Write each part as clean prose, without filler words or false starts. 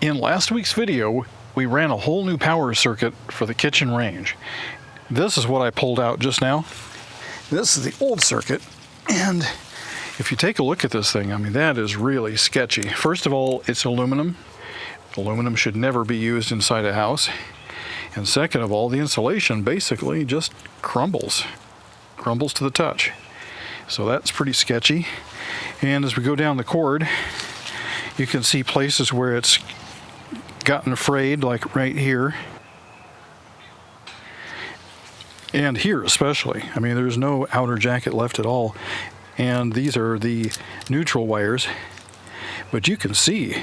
In last week's video, we ran a whole new power circuit for the kitchen range. This is what I pulled out just now. This is the old circuit, and if you take a look at this thing, I mean, that is really sketchy. First of all, it's aluminum. Aluminum should never be used inside a house. And second of all, the insulation basically just crumbles to the touch. So that's pretty sketchy. And as we go down the cord, you can see places where it's gotten frayed, like right here. And here especially. I mean, there's no outer jacket left at all. And these are the neutral wires. But you can see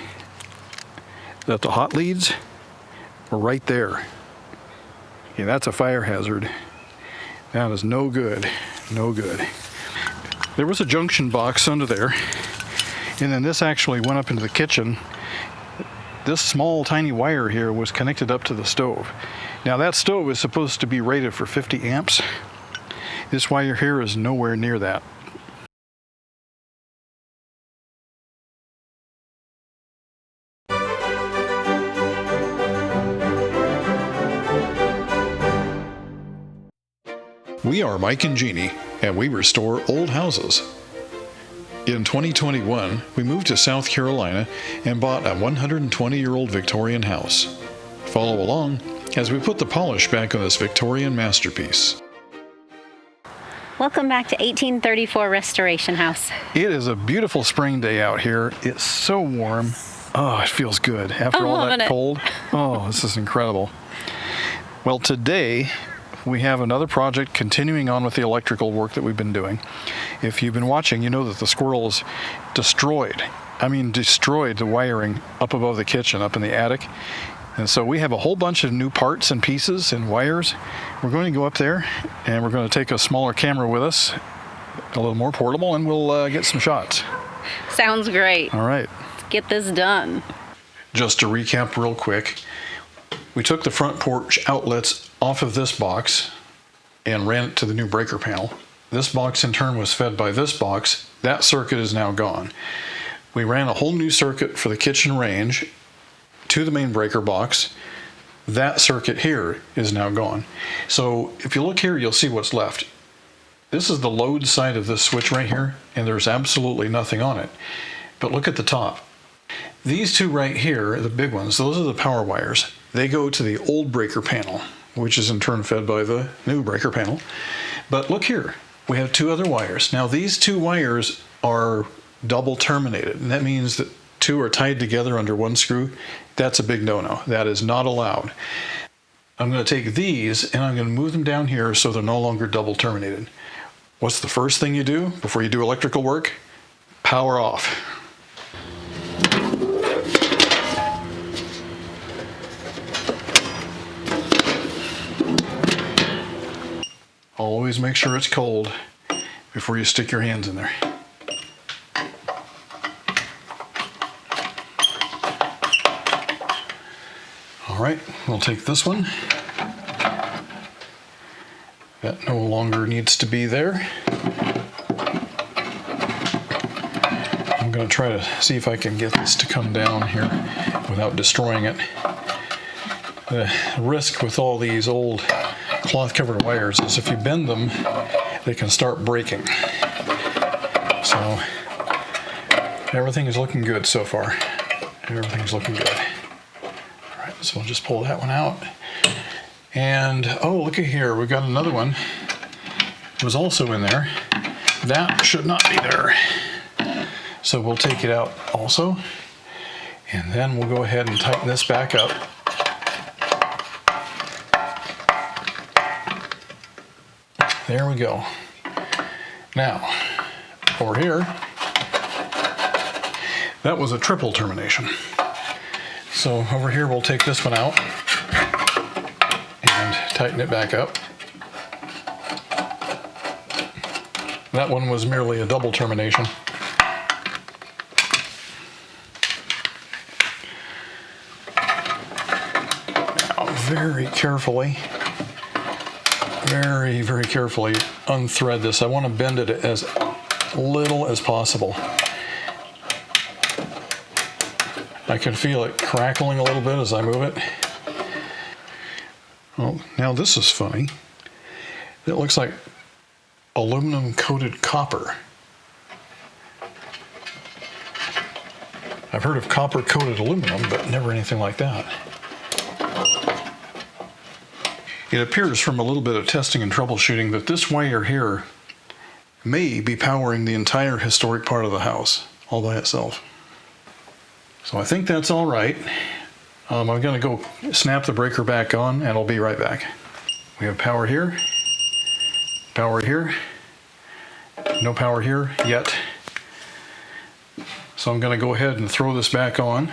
that the hot leads are right there. Okay, that's a fire hazard. That is no good, no good. There was a junction box under there, and then this actually went up into the kitchen. This small tiny wire here was connected up to the stove. Now that stove is supposed to be rated for 50 amps. This wire here is nowhere near that. We are Mike and Jeannie, and we restore old houses. In 2021, we moved to South Carolina and bought a 120-year-old Victorian house. Follow along as we put the polish back on this Victorian masterpiece. Welcome back to 1834 Restoration House. It is a beautiful spring day out here. It's so warm. Oh, it feels good after all that cold. Oh, this is incredible. Well, today we have another project continuing on with the electrical work that we've been doing. If you've been watching, you know that the squirrels destroyed the wiring up above the kitchen, up in the attic. And so we have a whole bunch of new parts and pieces and wires. We're going to go up there and we're going to take a smaller camera with us, a little more portable, and we'll get some shots. Sounds great. All right. Let's get this done. Just to recap real quick, we took the front porch outlets off of this box and ran it to the new breaker panel. This box in turn was fed by this box. That circuit is now gone. We ran a whole new circuit for the kitchen range to the main breaker box. That circuit here is now gone. So if you look here, you'll see what's left. This is the load side of this switch right here, and there's absolutely nothing on it. But look at the top. These two right here, the big ones, those are the power wires. They go to the old breaker panel, which is in turn fed by the new breaker panel. But look here, we have two other wires. Now these two wires are double terminated, and that means that two are tied together under one screw. That's a big no-no. That is not allowed. I'm going to take these and I'm going to move them down here so they're no longer double terminated. What's the first thing you do before you do electrical work? Power off. Always make sure it's cold before you stick your hands in there. All right, we'll take this one. That no longer needs to be there. I'm going to try to see if I can get this to come down here without destroying it. The risk with all these old cloth-covered wires is if you bend them, they can start breaking. So everything is looking good so far. Everything's looking good. All right, so we'll just pull that one out. And oh, look at here, we've got another one. It was also in there. That should not be there. So we'll take it out also. And then we'll go ahead and tighten this back up. There we go. Now, over here, that was a triple termination. So over here, we'll take this one out and tighten it back up. That one was merely a double termination. Now, very carefully unthread this. I want to bend it as little as possible. I can feel it crackling a little bit as I move it. Oh, now this is funny. It looks like aluminum coated copper. I've heard of copper coated aluminum, but never anything like that. It appears from a little bit of testing and troubleshooting that this wire here may be powering the entire historic part of the house all by itself. So I think that's all right. I'm going to go snap the breaker back on and I'll be right back. We have power here, no power here yet. So I'm going to go ahead and throw this back on.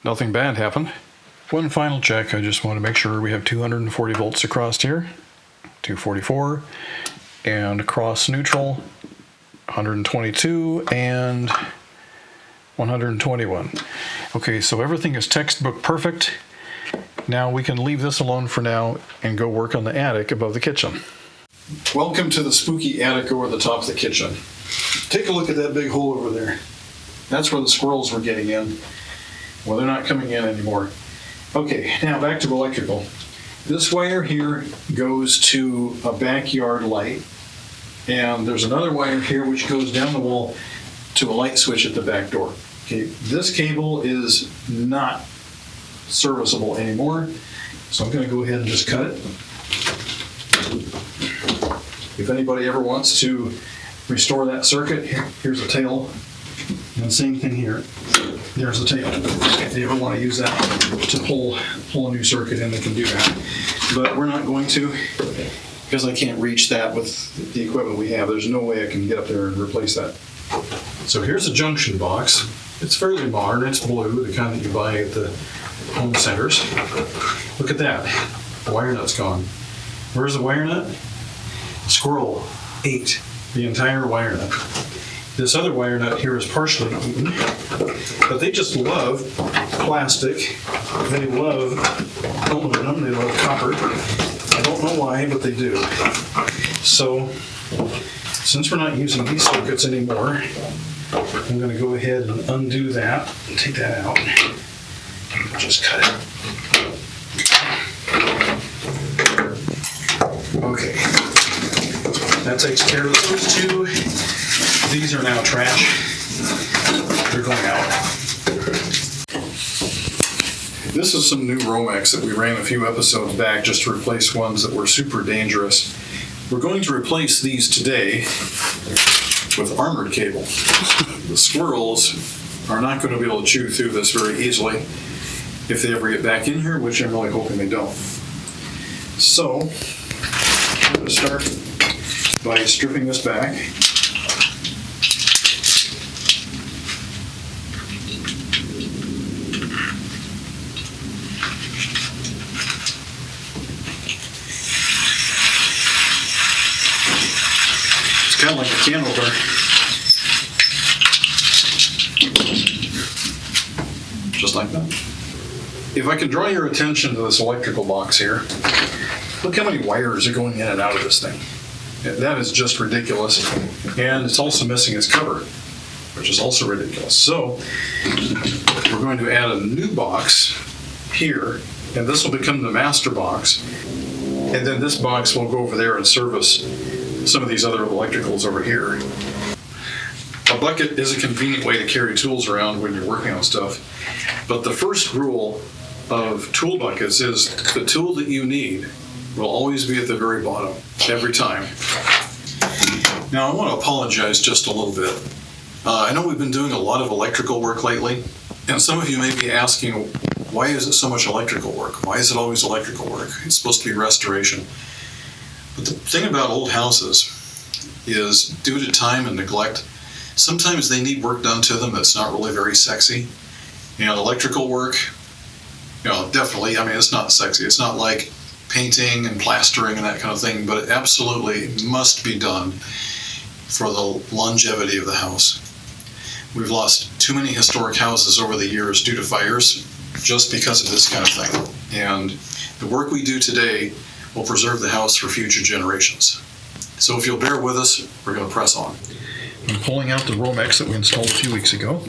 Nothing bad happened. One final check. I just want to make sure we have 240 volts across here, 244, and across neutral, 122 and 121. Okay, so everything is textbook perfect. Now we can leave this alone for now and go work on the attic above the kitchen. Welcome to the spooky attic over the top of the kitchen. Take a look at that big hole over there. That's where the squirrels were getting in. Well, they're not coming in anymore. Okay, now back to electrical. This wire here goes to a backyard light, and there's another wire here which goes down the wall to a light switch at the back door. Okay, this cable is not serviceable anymore, so I'm going to go ahead and just cut it. If anybody ever wants to restore that circuit, here's the tail, and same thing here. There's the tail. If they ever want to use that to pull a new circuit in, they can do that. But we're not going to, because I can't reach that with the equipment we have. There's no way I can get up there and replace that. So here's a junction box. It's fairly modern. It's blue, the kind that you buy at the home centers. Look at that. The wire nut's gone. Where's the wire nut? Squirrel ate the entire wire nut. This other wire nut here is partially eaten, but they just love plastic. They love aluminum. They love copper. I don't know why, but they do. So, since we're not using these circuits anymore, I'm going to go ahead and undo that and take that out. Just cut it. Okay. That takes care of those two. These are now trash. They're going out. This is some new Romex that we ran a few episodes back just to replace ones that were super dangerous. We're going to replace these today with armored cable. The squirrels are not going to be able to chew through this very easily if they ever get back in here, which I'm really hoping they don't. So, I'm going to start by stripping this back. It's kind of like a can opener. Just like that. If I can draw your attention to this electrical box here, look how many wires are going in and out of this thing. That is just ridiculous. And it's also missing its cover, which is also ridiculous. So we're going to add a new box here, and this will become the master box. And then this box will go over there and service some of these other electricals over here. A bucket is a convenient way to carry tools around when you're working on stuff. But the first rule of tool buckets is the tool that you need will always be at the very bottom, every time. Now I want to apologize just a little bit. I know we've been doing a lot of electrical work lately, and some of you may be asking, why is it so much electrical work? Why is it always electrical work? It's supposed to be restoration. But the thing about old houses is, due to time and neglect, sometimes they need work done to them that's not really very sexy. You know, electrical work, you know, definitely, I mean, it's not sexy. It's not like painting and plastering and that kind of thing, but it absolutely must be done for the longevity of the house. We've lost too many historic houses over the years due to fires just because of this kind of thing. And the work we do today will preserve the house for future generations. So if you'll bear with us, we're going to press on. I'm pulling out the Romex that we installed a few weeks ago,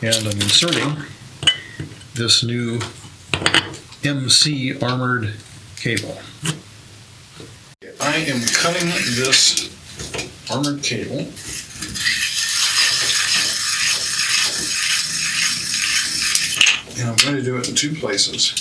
and I'm inserting this new MC armored cable. I am cutting this armored cable and I'm going to do it in two places.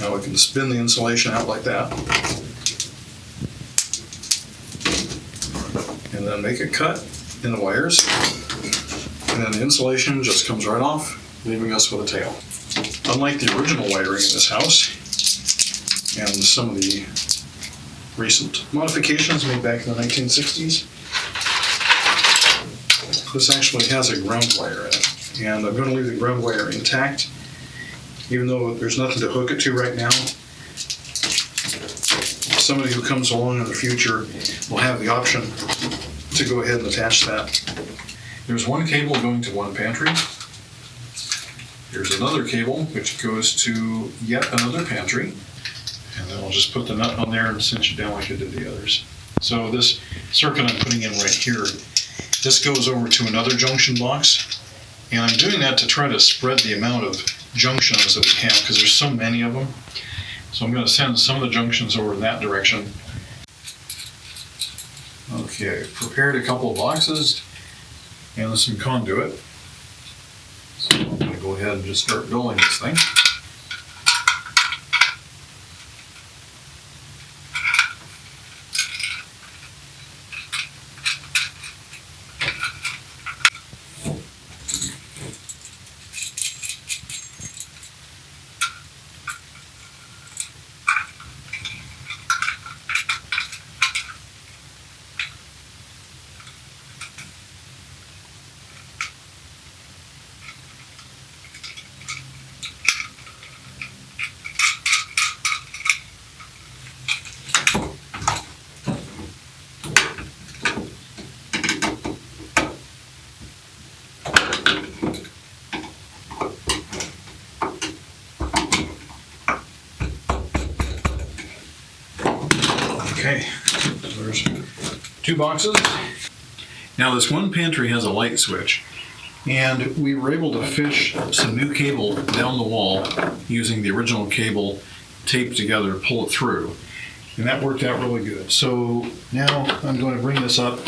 Now we can spin the insulation out like that. And then make a cut in the wires. And then the insulation just comes right off, leaving us with a tail. Unlike the original wiring in this house, and some of the recent modifications made back in the 1960s, this actually has a ground wire in it. And I'm going to leave the ground wire intact, even though there's nothing to hook it to right now. Somebody who comes along in the future will have the option to go ahead and attach that. There's one cable going to one pantry. There's another cable which goes to yet another pantry. And then I'll just put the nut on there and cinch it down like I did the others. So this circuit I'm putting in right here, this goes over to another junction box. And I'm doing that to try to spread the amount of junctions that we have, because there's so many of them. So I'm going to send some of the junctions over in that direction. Okay, prepared a couple of boxes and some conduit. So I'm going to go ahead and just start building this thing. Okay, so there's two boxes. Now this one pantry has a light switch, and we were able to fish some new cable down the wall using the original cable taped together, pull it through, and that worked out really good. So now I'm going to bring this up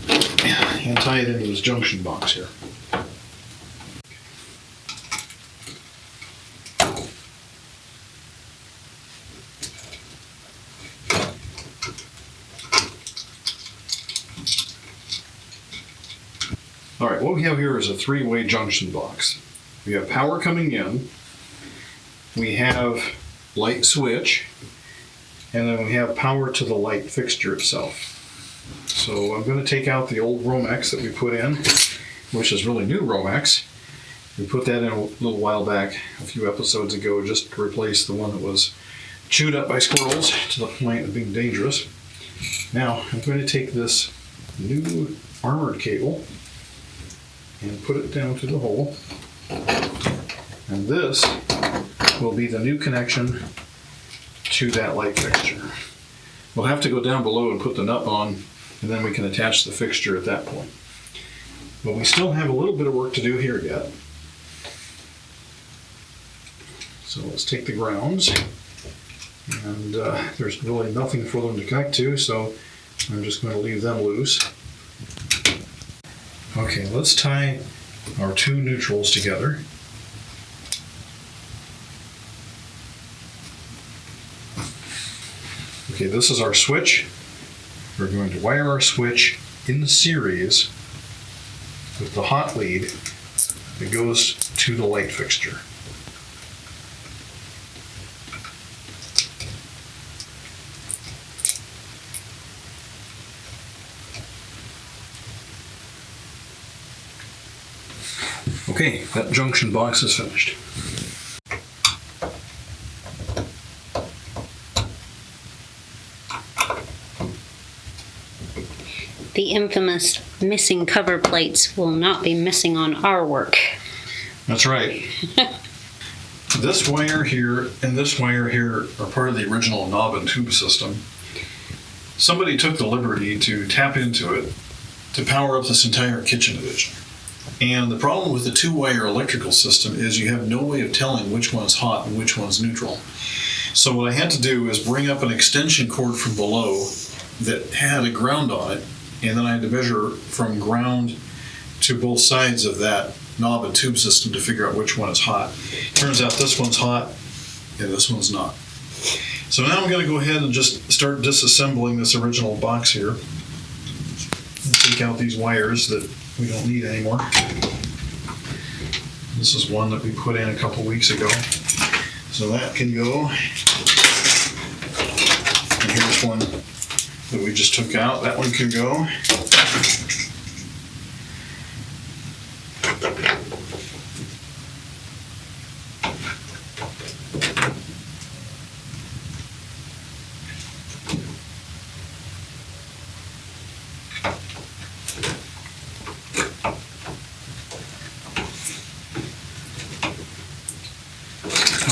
and tie it into this junction box here. All right, what we have here is a three-way junction box. We have power coming in, we have light switch, and then we have power to the light fixture itself. So I'm going to take out the old Romex that we put in, which is really new Romex. We put that in a little while back, a few episodes ago, just to replace the one that was chewed up by squirrels to the point of being dangerous. Now I'm going to take this new armored cable and put it down to the hole, and this will be the new connection to that light fixture. We'll have to go down below and put the nut on, and then we can attach the fixture at that point. But we still have a little bit of work to do here yet. So let's take the grounds, and there's really nothing for them to connect to, so I'm just going to leave them loose. Okay, let's tie our two neutrals together. Okay, this is our switch. We're going to wire our switch in series with the hot lead that goes to the light fixture. Okay, that junction box is finished. the infamous missing cover plates will not be missing on our work. That's right. This wire here and this wire here are part of the original knob and tube system. Somebody took the liberty to tap into it to power up this entire kitchen division. And the problem with the two-wire electrical system is you have no way of telling which one's hot and which one's neutral. So what I had to do is bring up an extension cord from below that had a ground on it, and then I had to measure from ground to both sides of that knob and tube system to figure out which one is hot. Turns out this one's hot and this one's not. So now I'm going to go ahead and just start disassembling this original box here. And take out these wires that we don't need anymore. This is one that we put in a couple weeks ago. So that can go. And here's one that we just took out. That one can go.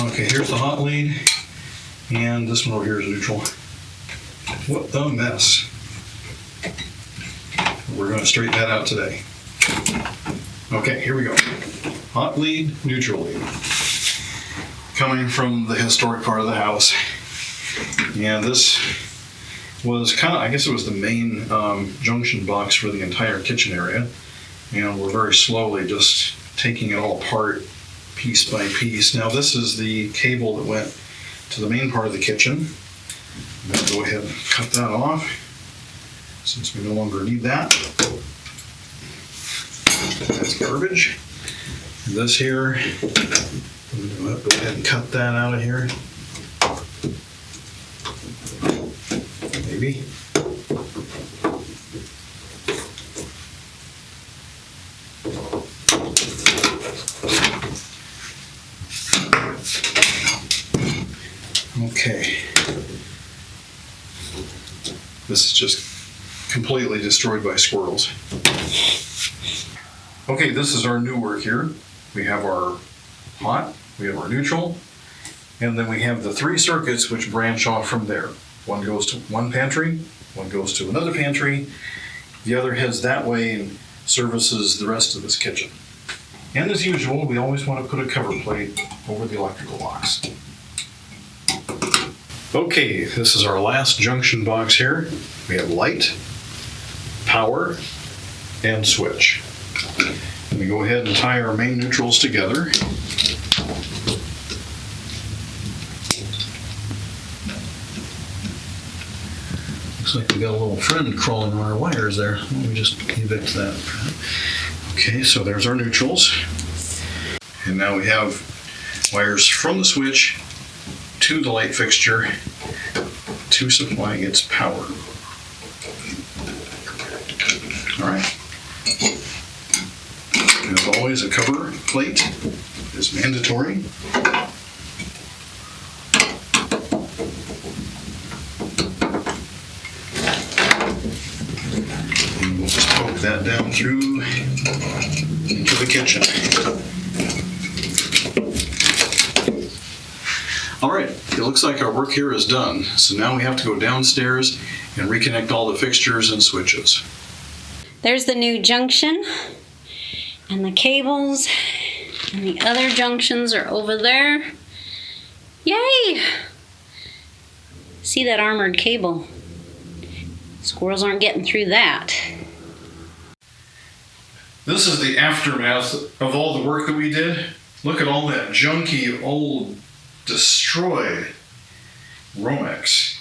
Okay, here's the hot lead, and this one over here is neutral. What a mess. We're going to straighten that out today. Okay, here we go. Hot lead, neutral lead. Coming from the historic part of the house. And this was kind of, I guess it was the main junction box for the entire kitchen area. And we're very slowly just taking it all apart piece by piece. Now this is the cable that went to the main part of the kitchen. I'm going to go ahead and cut that off since we no longer need that. That's garbage. And this here, I'm going to go ahead and cut that out of here. Maybe. Okay. This is just completely destroyed by squirrels. Okay, this is our new work here. We have our hot, we have our neutral, and then we have the three circuits which branch off from there. One goes to one pantry, one goes to another pantry, the other heads that way and services the rest of this kitchen. And as usual, we always want to put a cover plate over the electrical box. Okay, this is our last junction box here. We have light, power, and switch. And we go ahead and tie our main neutrals together. Looks like we got a little friend crawling on our wires there. Let me just evict that. Okay, so there's our neutrals. And now we have wires from the switch to the light fixture to supplying its power. All right. And as always, a cover plate is mandatory. And we'll just poke that down through into the kitchen. All right, it looks like our work here is done. So now we have to go downstairs and reconnect all the fixtures and switches. There's the new junction, and the cables, and the other junctions are over there. Yay! See that armored cable? Squirrels aren't getting through that. This is the aftermath of all the work that we did. Look at all that junky, old, destroyed Romex.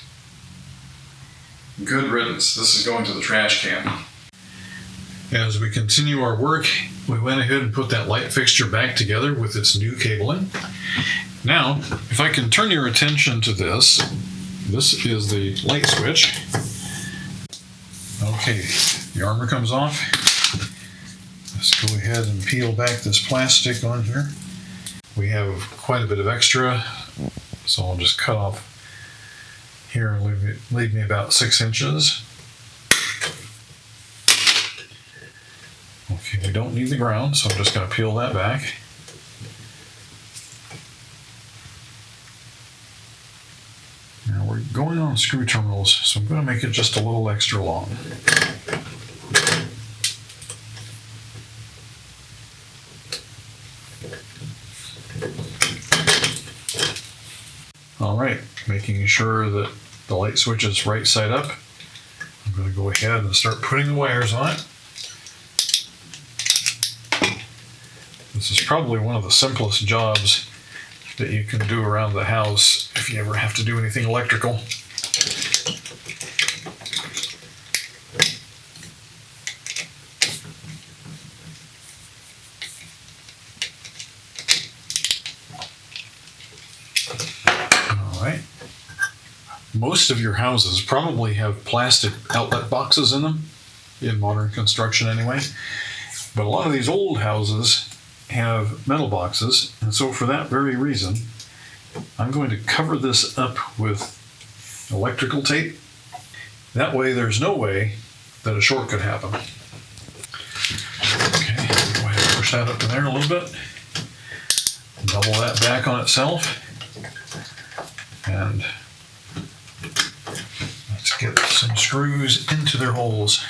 Good riddance. This is going to the trash can. As we continue our work, we went ahead and put that light fixture back together with its new cabling. Now, if I can turn your attention to this, this is the light switch. Okay, the armor comes off. Let's go ahead and peel back this plastic on here. We have quite a bit of extra, so I'll just cut off here and leave me about 6 inches. Okay, we don't need the ground, so I'm just going to peel that back. Now we're going on screw terminals, so I'm going to make it just a little extra long. All right, making sure that the light switch is right side up. I'm going to go ahead and start putting the wires on it. This is probably one of the simplest jobs that you can do around the house if you ever have to do anything electrical. All right. Most of your houses probably have plastic outlet boxes in them, in modern construction anyway. But a lot of these old houses have metal boxes, and so for that very reason, I'm going to cover this up with electrical tape. That way there's no way that a short could happen. Okay, go ahead and push that up in there a little bit. Double that back on itself. And let's get some screws into their holes.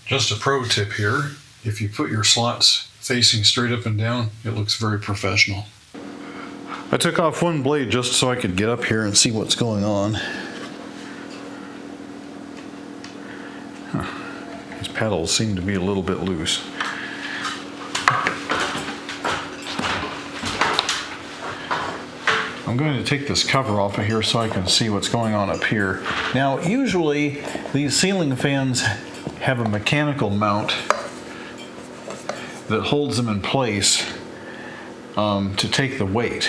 Just a pro tip here, if you put your slots facing straight up and down, it looks very professional. I took off one blade just so I could get up here and see what's going on. These paddles seem to be a little bit loose. I'm going to take this cover off of here so I can see what's going on up here. Now, usually these ceiling fans have a mechanical mount that holds them in place to take the weight.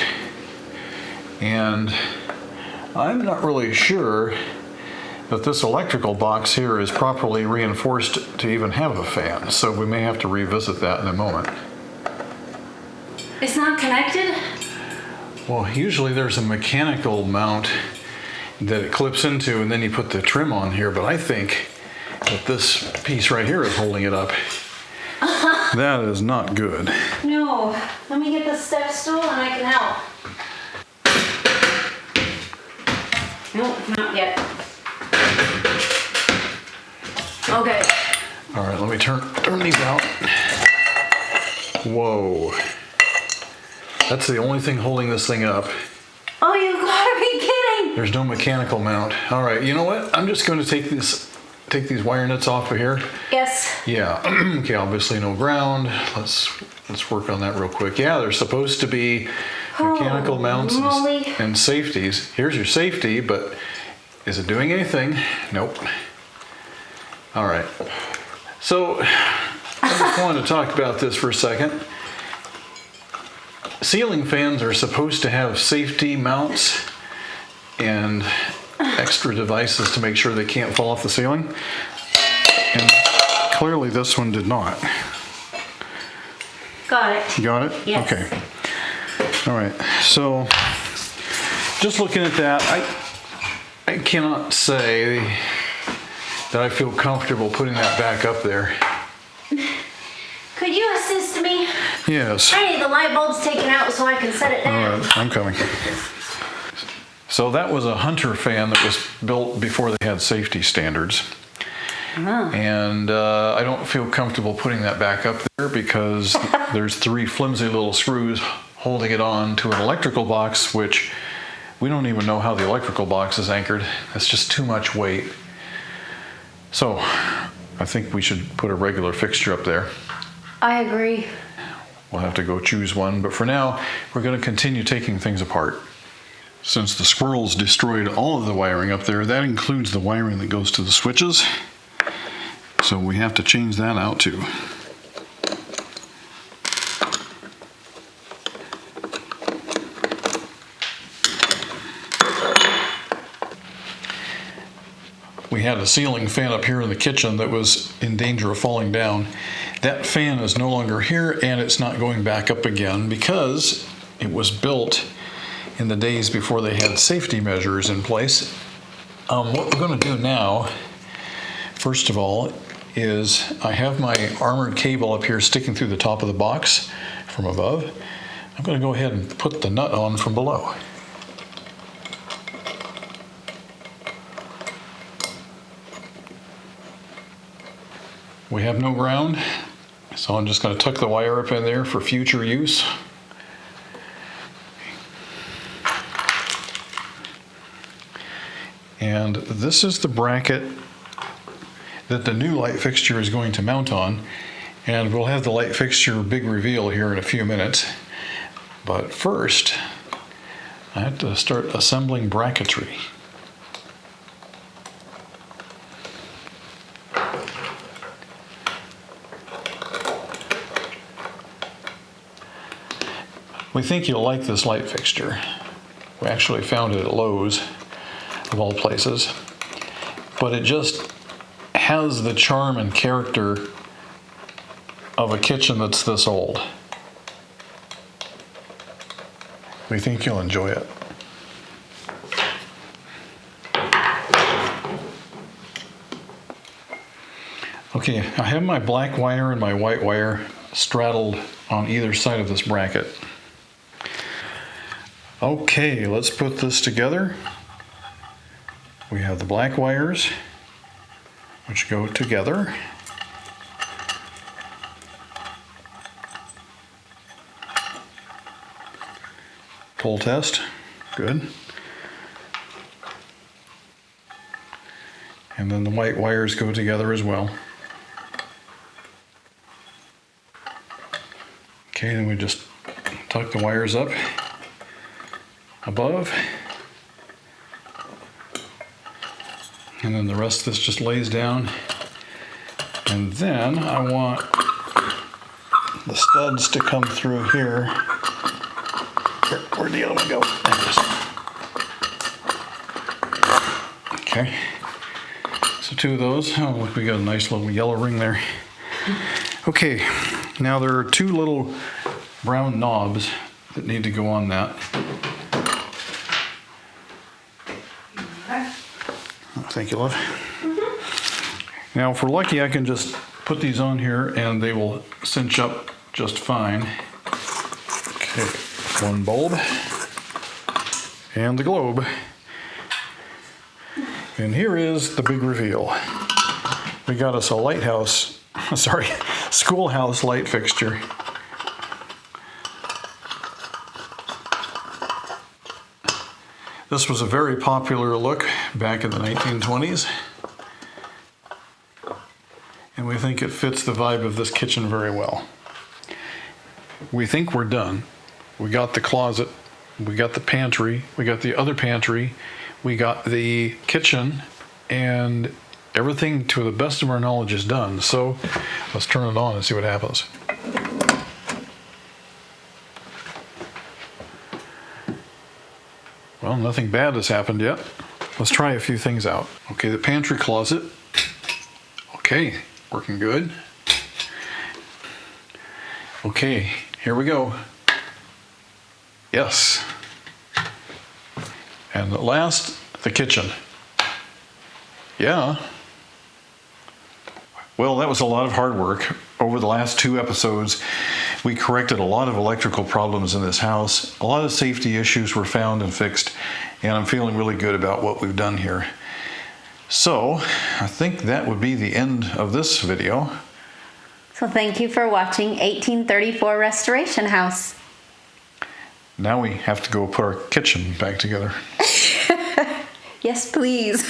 And I'm not really sure that this electrical box here is properly reinforced to even have a fan, so we may have to revisit that in a moment. It's not connected? Well, usually there's a mechanical mount that it clips into and then you put the trim on here, but I think that this piece right here is holding it up. That is not good. No. Let me get the step stool and I can help. Nope, not yet. Okay. All right, let me turn these out. Whoa. That's the only thing holding this thing up. Oh, you gotta be kidding! There's no mechanical mount. All right, you know what? I'm just going to take these wire nuts off of here. Yes. Yeah. Okay, obviously no ground. Let's work on that real quick. Yeah, there's supposed to be mechanical mounts and safeties. Here's your safety, but is it doing anything? Nope. All right. So I just wanted to talk about this for a second. Ceiling fans are supposed to have safety mounts and extra devices to make sure they can't fall off the ceiling. And clearly this one did not. Got it. You got it? Yes. Okay. All right. So just looking at that, I cannot say that I feel comfortable putting that back up there. Could you assist me? Yes. I need the light bulbs taken out so I can set it down. All right, I'm coming. So that was a Hunter fan that was built before they had safety standards. And I don't feel comfortable putting that back up there because there's 3 flimsy little screws holding it on to an electrical box, which we don't even know how the electrical box is anchored. It's just too much weight. So I think we should put a regular fixture up there. I agree. We'll have to go choose one, but for now, we're going to continue taking things apart. Since the squirrels destroyed all of the wiring up there, that includes the wiring that goes to the switches. So we have to change that out too. we had a ceiling fan up here in the kitchen that was in danger of falling down. That fan is no longer here, and it's not going back up again because it was built in the days before they had safety measures in place. What we're going to do now, first of all, is I have my armored cable up here sticking through the top of the box from above. I'm going to go ahead and put the nut on from below. We have no ground, so I'm just going to tuck the wire up in there for future use. And this is the bracket that the new light fixture is going to mount on. And we'll have the light fixture big reveal here in a few minutes. But first, I have to start assembling bracketry. We think you'll like this light fixture. We actually found it at Lowe's, of all places. But it just has the charm and character of a kitchen that's this old. We think you'll enjoy it. Okay, I have my black wire and my white wire straddled on either side of this bracket. Okay, let's put this together. We have the black wires, which go together. Pull test, good. And then the white wires go together as well. Okay, then we just tuck the wires up above. And then the rest of this just lays down. And then I want the studs to come through here. Where'd the other one go? There it is. Okay. So two of those. Oh, look, we got a nice little yellow ring there. Okay. Now there are two little brown knobs that need to go on that. Thank you, love. Now, if we're lucky, I can just put these on here and they will cinch up just fine. Okay, one bulb and the globe. And here is the big reveal. We got us a lighthouse, sorry, schoolhouse light fixture. This was a very popular look back in the 1920s. And we think it fits the vibe of this kitchen very well. We think we're done. We got the closet, we got the pantry, we got the other pantry, we got the kitchen, and everything to the best of our knowledge is done. So let's turn it on and see what happens. Well, nothing bad has happened yet. Let's try a few things out. Okay, the pantry closet. Okay, working good. Okay, here we go. Yes. And at last, the kitchen. Yeah. Well, that was a lot of hard work. Over the last 2 episodes, we corrected a lot of electrical problems in this house. A lot of safety issues were found and fixed, and I'm feeling really good about what we've done here. So, I think that would be the end of this video. So thank you for watching 1834 Restoration House. Now we have to go put our kitchen back together. Yes, please.